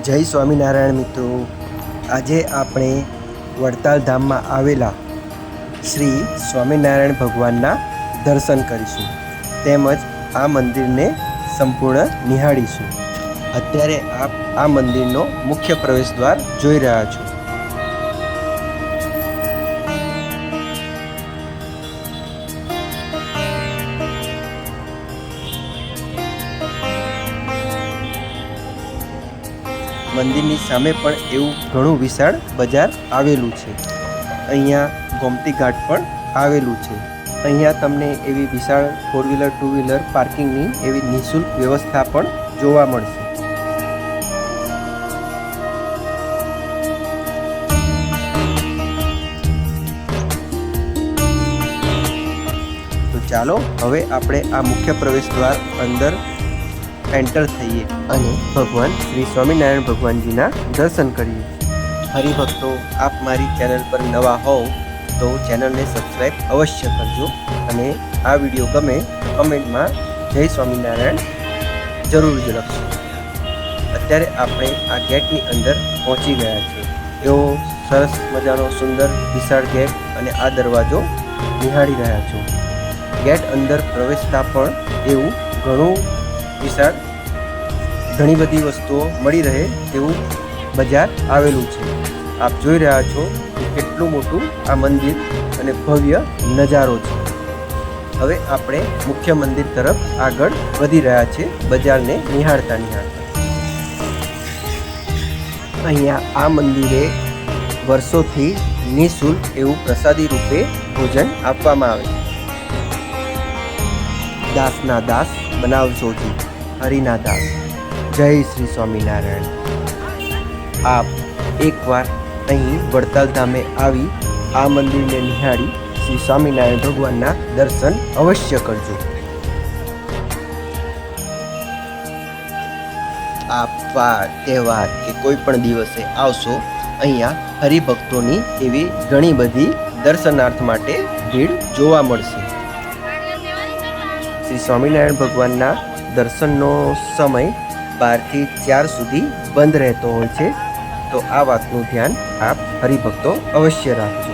જય સ્વામિનારાયણ મિત્રો, આજે આપણે વડતાલ ધામમાં આવેલા શ્રી સ્વામિનારાયણ ભગવાનના દર્શન કરીશું તેમજ આ મંદિરને સંપૂર્ણ નિહાળીશું। અત્યારે આપ આ મંદિરનો મુખ્ય પ્રવેશ દ્વાર જોઈ રહ્યા છો। મંદિરની સામે પણ એવું ઘણું વિશાળ બજાર આવેલું છે। અહીંયા ગોમતી ઘાટ પણ આવેલું છે। અહીંયા તમને એવી વિશાળ 4 વ્હીલર 2 વ્હીલર પાર્કિંગની એવી નિઃશુલ્ક વ્યવસ્થા પણ જોવા મળશે। તો ચાલો હવે આપણે આ મુખ્ય પ્રવેશ દ્વાર અંદર एंटर थईए અને ભગવાન શ્રી સ્વામિનારાયણ ભગવાનજીના દર્શન કરીએ। હરિભક્તો, આપ મારી ચેનલ પર નવા હોવ તો ચેનલને સબસ્ક્રાઈબ અવશ્ય કરજો અને આ વિડીયો ગમે કમેન્ટમાં જય સ્વામિનારાયણ જરૂર લખજો। અત્યારે આપણે આ ગેટની અંદર પહોંચી ગયા છે। એવો સરસ મજાનો સુંદર વિશાળ ગેટ અને આ દરવાજો નિહાળી રહ્યા છો। ગેટ અંદર પ્રવેશતા પણ એવું ઘણું વિશાળ ઘણી બધી વસ્તુઓ મળી રહે તેવું બજાર આવેલું છે। આપ જોઈ રહ્યા છો કે કેટલું મોટું આ મંદિર અને ભવ્ય નજારો છે। હવે આપણે મુખ્ય મંદિર તરફ આગળ વધી રહ્યા છે બજારને નિહાળતા નિહાળતા। અહીંયા આ મંદિરે વર્ષોથી નિઃશુલ્ક એવું પ્રસાદી રૂપે ભોજન આપવામાં આવે છે। દાસના દાસ બનાવજોજી હરિના દાસ। જય શ્રી સ્વામિનારાયણ। આપ એકવાર અહીં વડતાલ ધામે આવી આ મંદિરને નિહાળી શ્રી સ્વામિનારાયણ ભગવાનના દર્શન અવશ્ય કરજો। આપ વાર તહેવાર કે કોઈ પણ દિવસે આવશો, અહીંયા હરિભક્તોની એવી ઘણી બધી દર્શનાર્થ માટે ભીડ જોવા મળશે। શ્રી સ્વામિનારાયણ ભગવાનના દર્શનનો સમય 12 થી 4 સુધી બંધ રહેતો હોય છે, તો આ વાતનું ધ્યાન આપ હરિભક્તો અવશ્ય રાખજો।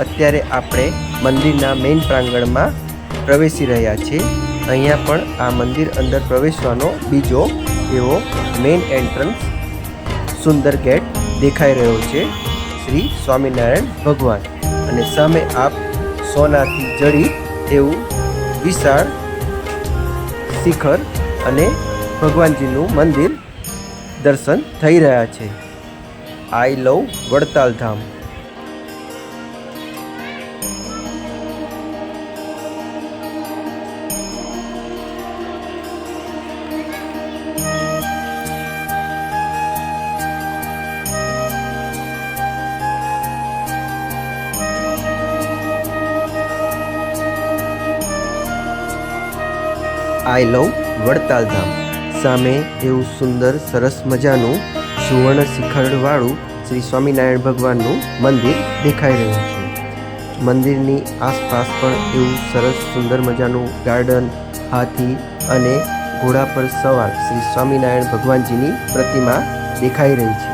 અત્યારે આપણે મંદિરના મેઇન પ્રાંગણમાં પ્રવેશી રહ્યા છે। અહીંયા પણ આ મંદિર અંદર પ્રવેશવાનો બીજો એવો મેઇન એન્ટ્રન્સ સુંદર ગેટ દેખાઈ રહ્યો છે શ્રી સ્વામિનારાયણ ભગવાન, અને સામે આપ સોનાથી જડિત એવું વિશાળ શિખર અને ભગવાનજીનું મંદિર દર્શન થઈ રહ્યા છે। આઈ લવ વડતાલ ધામ। આઈ લવ વડતાલ ધામ। સામે એવું સુંદર સરસ મજાનું સુવર્ણ શિખરવાળું શ્રી સ્વામિનારાયણ ભગવાનનું મંદિર દેખાઈ રહ્યું છે। મંદિરની આસપાસ પણ એવું સરસ સુંદર મજાનું ગાર્ડન, હાથી અને ઘોડા પર સવાર શ્રી સ્વામિનારાયણ ભગવાનજીની પ્રતિમા દેખાઈ રહી છે।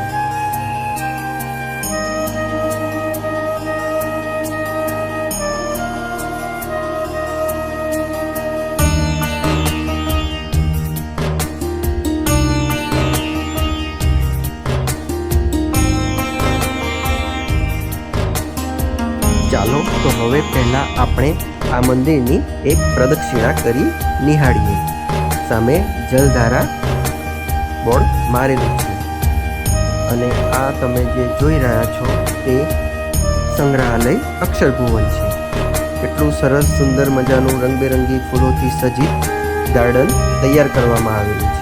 ચાલો તો હવે પહેલા આપણે આ મંદિરની એક પ્રદક્ષિણા કરી નિહાળીએ। સામે જલધારા બોર્ડ મારેલું છે અને આ તમે જે જોઈ રહ્યા છો તે સંગ્રહાલય અક્ષરભુવન છે। કેટલું સરસ સુંદર મજાનું રંગબેરંગી ફૂલોથી સજ્જિત ગાર્ડન તૈયાર કરવામાં આવેલું છે।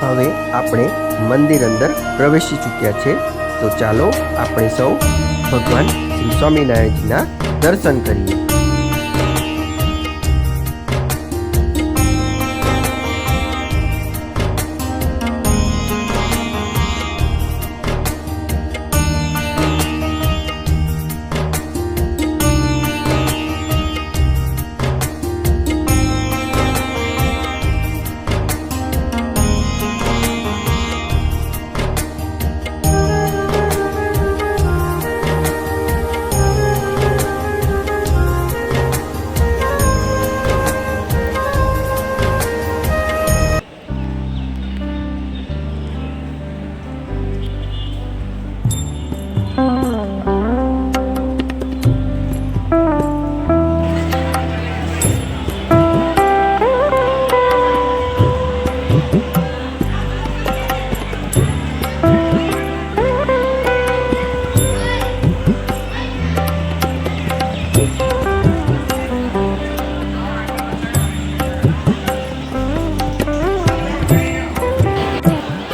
હવે આપણે મંદિર અંદર પ્રવેશી ચૂક્યા છે, તો ચાલો આપણે સૌ ભગવાન શ્રી સ્વામિનારાયણજીના દર્શન કરીએ.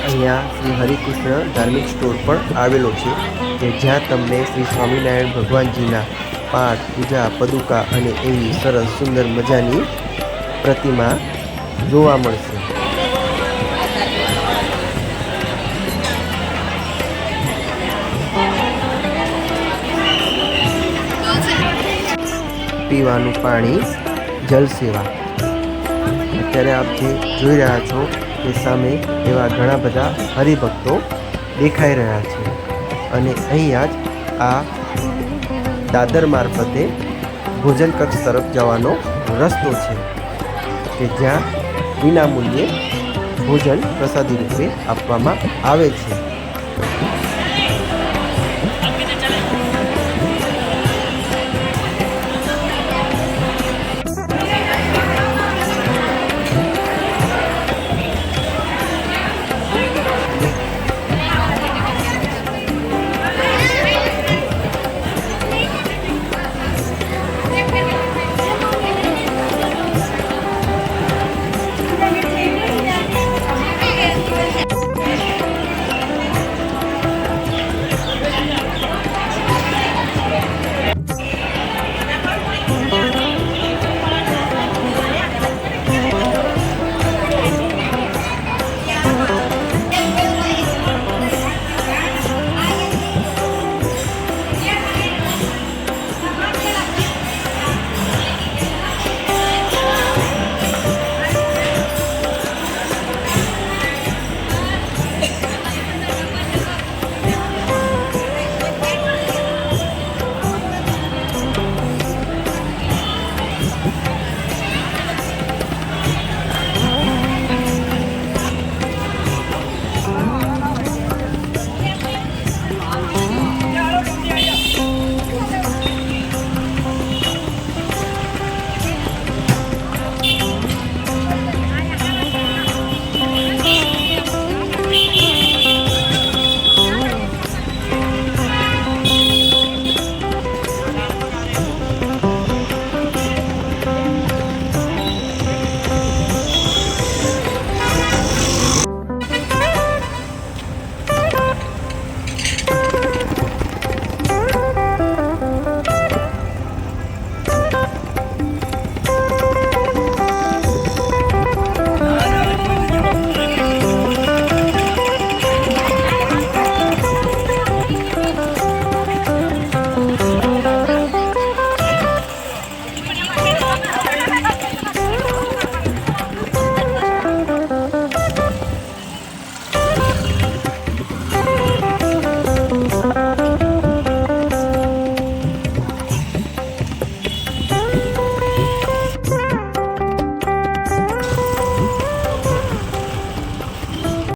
અહીંયા શ્રી હરિકૃષ્ણ ધાર્મિક સ્ટોર પણ આવેલો છે, કે જ્યાં તમને શ્રી સ્વામિનારાયણ ભગવાનજીના પાઠ, પૂજા, પદુકા અને એવી સરસ સુંદર મજાની પ્રતિમા જોવા મળશે. પીવાનું પાણી, જલ સેવા. અત્યારે આપ જે જોઈ રહ્યા છો તે સામે એવા ઘણા બધા હરિભક્તો દેખાઈ રહ્યા છે, અને અહીંયા જ આ દાદર મારફતે ભોજન કક્ષ તરફ જવાનો રસ્તો છે, કે જ્યાં વિનામૂલ્યે ભોજન પ્રસાદી રૂપે આપવામાં આવે છે.